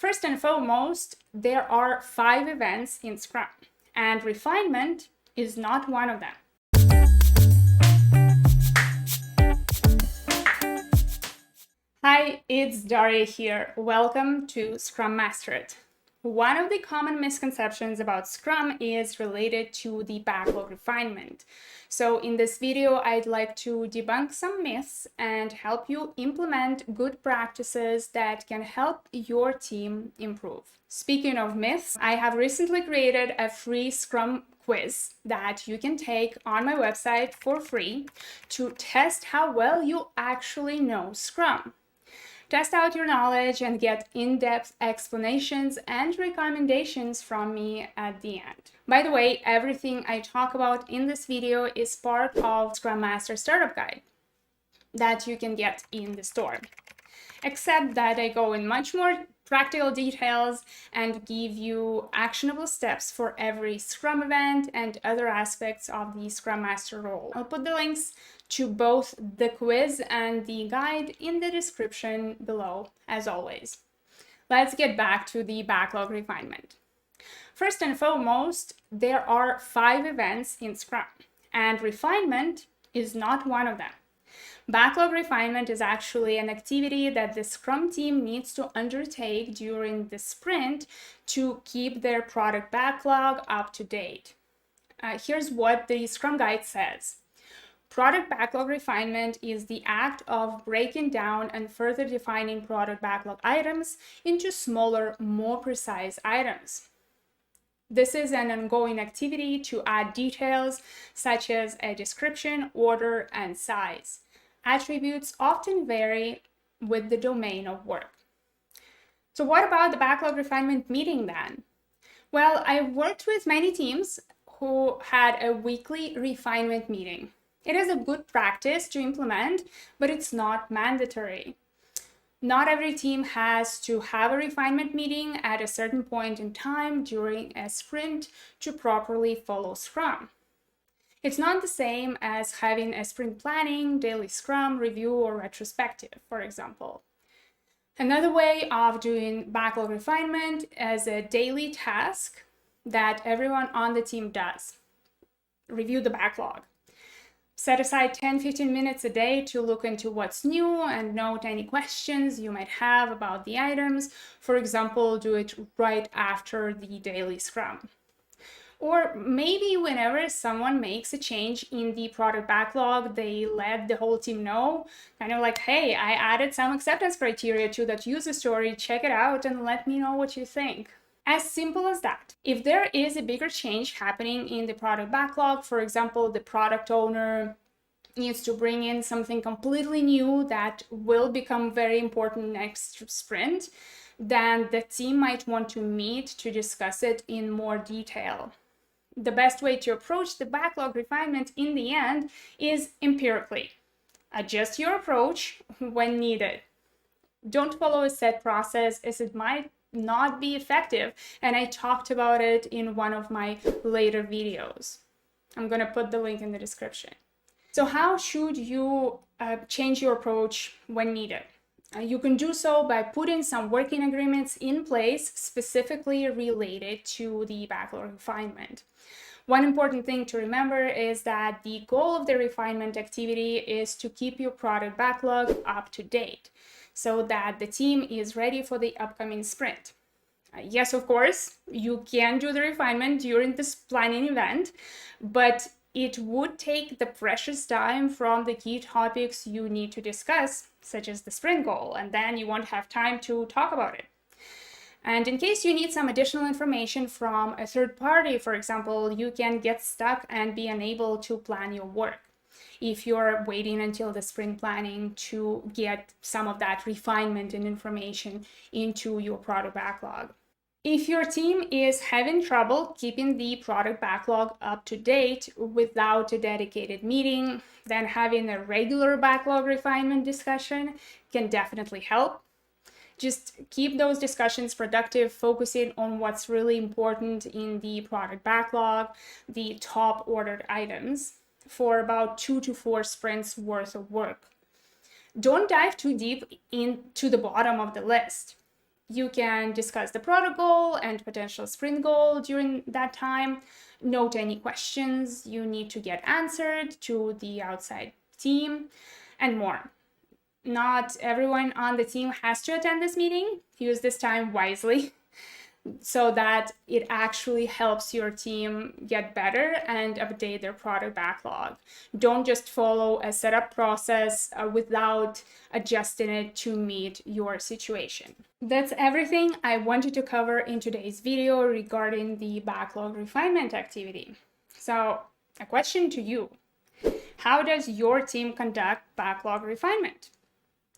First and foremost, there are 5 events in Scrum, and refinement is not one of them. Hi, it's Daria here. Welcome to ScrumMastered. One of the common misconceptions about Scrum is related to the backlog refinement. So in this video, I'd like to debunk some myths and help you implement good practices that can help your team improve. Speaking of myths, I have recently created a free Scrum quiz that you can take on my website for free to test how well you actually know Scrum. Test out your knowledge and get in-depth explanations and recommendations from me at the end. By the way, everything I talk about in this video is part of ScrumMastered Startup Guide that you can get in the store. Except that I go in much more practical details and give you actionable steps for every Scrum event and other aspects of the Scrum Master role. I'll put the links to both the quiz and the guide in the description below, as always. Let's get back to the backlog refinement. First and foremost, there are 5 events in Scrum, and refinement is not one of them. Backlog refinement is actually an activity that the Scrum team needs to undertake during the sprint to keep their product backlog up to date. Here's what the Scrum Guide says. Product backlog refinement is the act of breaking down and further defining product backlog items into smaller, more precise items. This is an ongoing activity to add details such as a description, order, and size. Attributes often vary with the domain of work. So what about the backlog refinement meeting then? Well, I worked with many teams who had a weekly refinement meeting. It is a good practice to implement, but it's not mandatory. Not every team has to have a refinement meeting at a certain point in time during a sprint to properly follow Scrum. It's not the same as having a sprint planning, daily Scrum review, or retrospective, for example. Another way of doing backlog refinement is a daily task that everyone on the team does. Review the backlog. Set aside 10-15 minutes a day to look into what's new and note any questions you might have about the items. For example, do it right after the daily Scrum. Or maybe whenever someone makes a change in the product backlog, they let the whole team know, kind of like, hey, I added some acceptance criteria to that user story, check it out and let me know what you think. As simple as that. If there is a bigger change happening in the product backlog, for example, the product owner needs to bring in something completely new that will become very important next sprint, then the team might want to meet to discuss it in more detail. The best way to approach the backlog refinement in the end is empirically. Adjust your approach when needed. Don't follow a set process as it might not be effective, and I talked about it in one of my later videos. I'm going to put the link in the description. So how should you change your approach when needed? You can do so by putting some working agreements in place specifically related to the backlog refinement. One important thing to remember is that the goal of the refinement activity is to keep your product backlog up to date so that the team is ready for the upcoming sprint. Yes, of course, you can do the refinement during this planning event, but it would take the precious time from the key topics you need to discuss, such as the sprint goal, and then you won't have time to talk about it. And in case you need some additional information from a third party, for example, you can get stuck and be unable to plan your work if you're waiting until the sprint planning to get some of that refinement and information into your product backlog. If your team is having trouble keeping the product backlog up to date without a dedicated meeting, then having a regular backlog refinement discussion can definitely help. Just keep those discussions productive, focusing on what's really important in the product backlog, the top ordered items, for about 2 to 4 sprints worth of work. Don't dive too deep into the bottom of the list. You can discuss the product goal and potential sprint goal during that time. Note any questions you need to get answered to the outside team, and more. Not everyone on the team has to attend this meeting. Use this time wisely so that it actually helps your team get better and update their product backlog. Don't just follow a setup process without adjusting it to meet your situation. That's everything I wanted to cover in today's video regarding the backlog refinement activity. So, a question to you. How does your team conduct backlog refinement?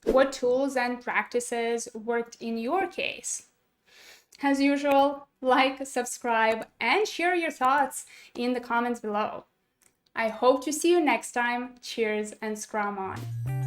What tools and practices worked in your case? As usual, like, subscribe, and share your thoughts in the comments below. I hope to see you next time. Cheers and Scrum on!